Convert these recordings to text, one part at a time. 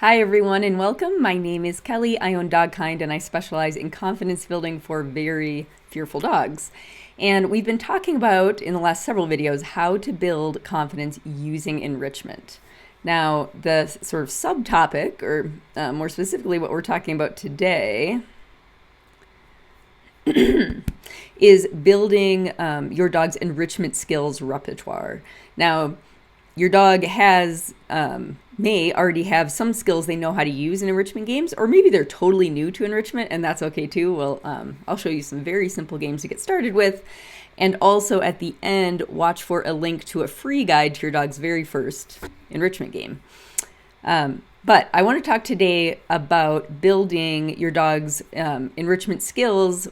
Hi everyone and welcome. My name is Kelly. I own Dogkind and I specialize in confidence building for very fearful dogs. And we've been talking about in the last several videos how to build confidence using enrichment. Now, the sort of subtopic, or more specifically what we're talking about today, is building your dog's enrichment skills repertoire. Now, your dog may already have some skills they know how to use in enrichment games, or maybe they're totally new to enrichment, and that's okay too. Well, I'll show you some very simple games to get started with. And also at the end, watch for a link to a free guide to your dog's very first enrichment game. But I want to talk today about building your dog's enrichment skills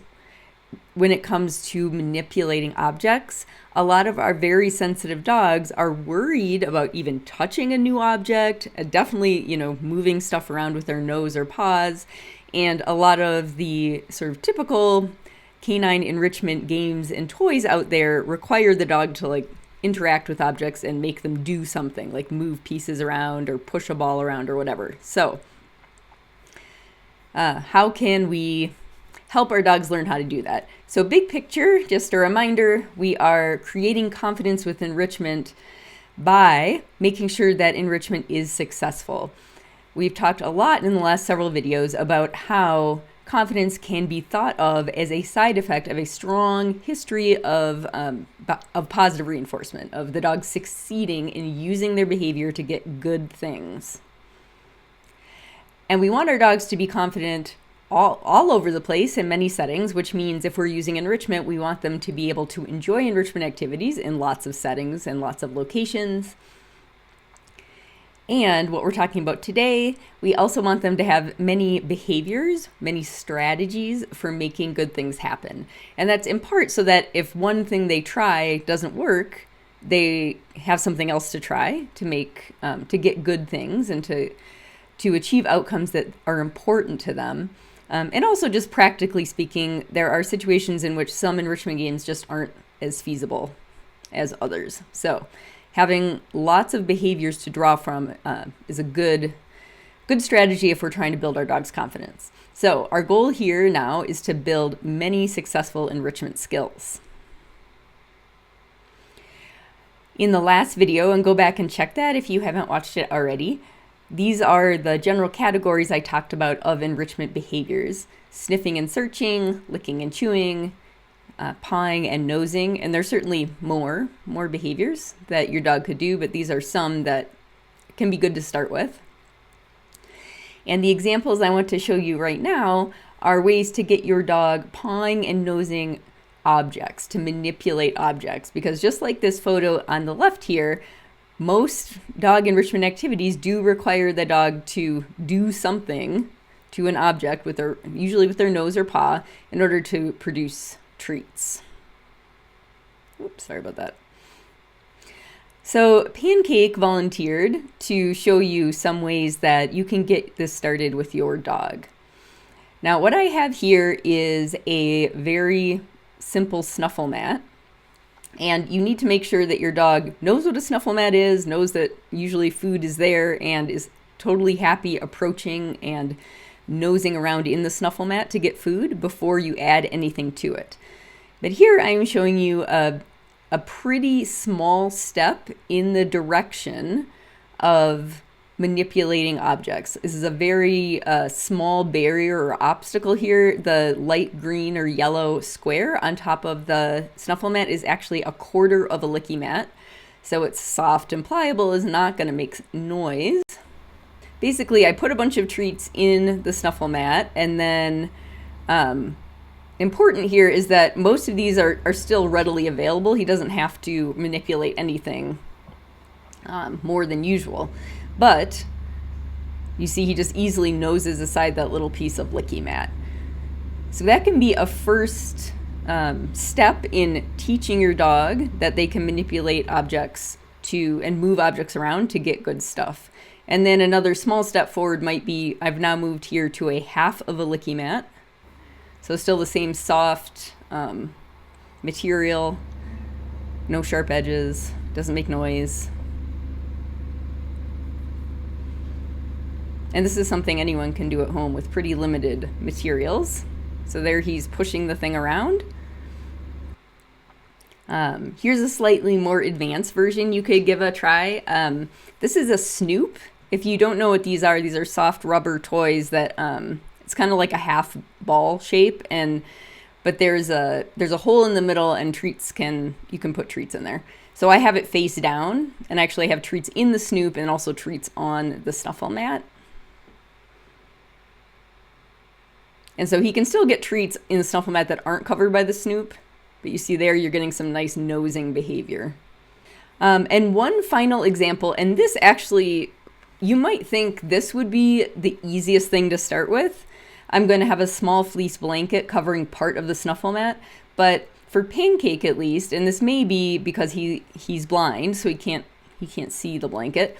when it comes to manipulating objects. A lot of our very sensitive dogs are worried about even touching a new object, definitely, moving stuff around with their nose or paws. And a lot of the sort of typical canine enrichment games and toys out there require the dog to interact with objects and make them do something, like move pieces around or push a ball around or whatever. So how can we help our dogs learn how to do that? So big picture, just a reminder, we are creating confidence with enrichment by making sure that enrichment is successful. We've talked a lot in the last several videos about how confidence can be thought of as a side effect of a strong history of positive reinforcement, of the dog succeeding in using their behavior to get good things. And we want our dogs to be confident all over the place in many settings, which means if we're using enrichment, we want them to be able to enjoy enrichment activities in lots of settings and lots of locations. And what we're talking about today, we also want them to have many behaviors, many strategies for making good things happen. And that's in part so that if one thing they try doesn't work, they have something else to try to make, to get good things and to achieve outcomes that are important to them. And also, just practically speaking, there are situations in which some enrichment games just aren't as feasible as others. So having lots of behaviors to draw from is a good strategy if we're trying to build our dog's confidence. So our goal here now is to build many successful enrichment skills. In the last video, and go back and check that if you haven't watched it already, these are the general categories I talked about of enrichment behaviors: sniffing and searching, licking and chewing, pawing and nosing. And there's certainly more behaviors that your dog could do, but these are some that can be good to start with. And the examples I want to show you right now are ways to get your dog pawing and nosing objects, to manipulate objects. Because just like this photo on the left here, most dog enrichment activities do require the dog to do something to an object usually with their nose or paw, in order to produce treats. Oops, sorry about that. So Pancake volunteered to show you some ways that you can get this started with your dog. Now, what I have here is a very simple snuffle mat. And you need to make sure that your dog knows what a snuffle mat is, knows that usually food is there, and is totally happy approaching and nosing around in the snuffle mat to get food before you add anything to it. But here I am showing you a pretty small step in the direction of manipulating objects. This is a very small barrier or obstacle here. The light green or yellow square on top of the snuffle mat is actually a quarter of a licky mat. So it's soft and pliable, is not going to make noise. Basically, I put a bunch of treats in the snuffle mat, and then important here is that most of these are still readily available. He doesn't have to manipulate anything more than usual. But you see he just easily noses aside that little piece of licky mat. So that can be a first step in teaching your dog that they can manipulate objects and move objects around to get good stuff. And then another small step forward might be, I've now moved here to a half of a licky mat. So still the same soft material, no sharp edges, doesn't make noise. And this is something anyone can do at home with pretty limited materials. So there he's pushing the thing around. Here's a slightly more advanced version you could give a try. This is a snoop. If you don't know what these are soft rubber toys that it's kind of like a half ball shape, but there's a hole in the middle, and you can put treats in there. So I have it face down, and actually have treats in the snoop and also treats on the snuffle mat. And so he can still get treats in the snuffle mat that aren't covered by the snoop, but you see there you're getting some nice nosing behavior. And one final example, and this actually, you might think this would be the easiest thing to start with. I'm going to have a small fleece blanket covering part of the snuffle mat, but for Pancake at least, and this may be because he's blind, so he can't see the blanket.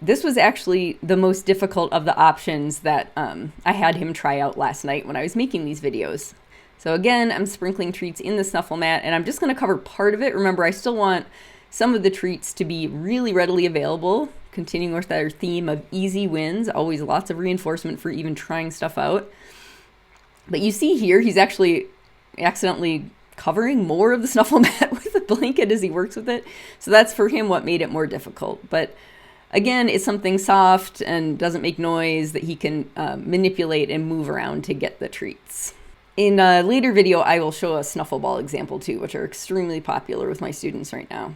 This was actually the most difficult of the options that I had him try out last night when I was making these videos. So again, I'm sprinkling treats in the snuffle mat, and I'm just going to cover part of it. Remember, I still want some of the treats to be really readily available, continuing with our theme of easy wins, always lots of reinforcement for even trying stuff out. But you see here, he's actually accidentally covering more of the snuffle mat with the blanket as he works with it. So that's for him what made it more difficult. But again, it's something soft and doesn't make noise that he can manipulate and move around to get the treats. In a later video, I will show a snuffle ball example too, which are extremely popular with my students right now.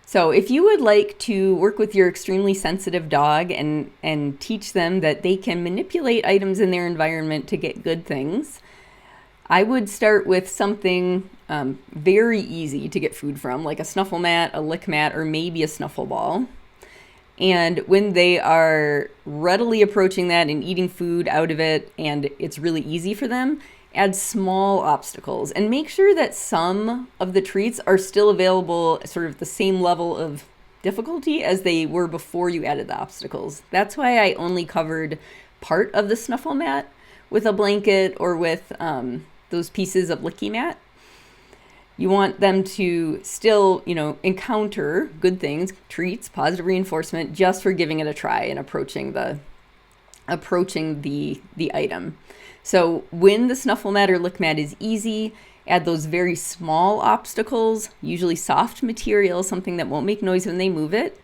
So if you would like to work with your extremely sensitive dog and teach them that they can manipulate items in their environment to get good things, I would start with something very easy to get food from, like a snuffle mat, a lick mat, or maybe a snuffle ball. And when they are readily approaching that and eating food out of it, and it's really easy for them, add small obstacles and make sure that some of the treats are still available sort of the same level of difficulty as they were before you added the obstacles. That's why I only covered part of the snuffle mat with a blanket or with those pieces of licky mat. You want them to still, encounter good things, treats, positive reinforcement, just for giving it a try and approaching the item. So when the snuffle mat or lick mat is easy, add those very small obstacles, usually soft material, something that won't make noise when they move it.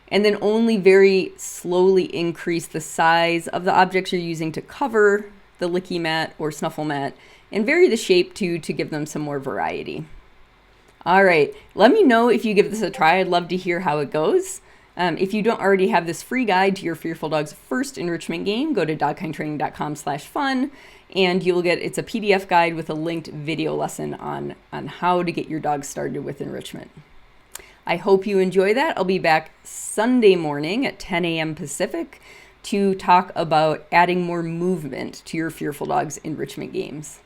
And then only very slowly increase the size of the objects you're using to cover the licky mat or snuffle mat, and vary the shape too to give them some more variety. All right, let me know if you give this a try. I'd love to hear how it goes. If you don't already have this free guide to your Fearful Dog's first enrichment game, go to dogkindtraining.com/fun, and you'll get, it's a PDF guide with a linked video lesson on how to get your dog started with enrichment. I hope you enjoy that. I'll be back Sunday morning at 10 a.m. Pacific to talk about adding more movement to your Fearful Dog's enrichment games.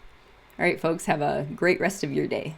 All right, folks, have a great rest of your day.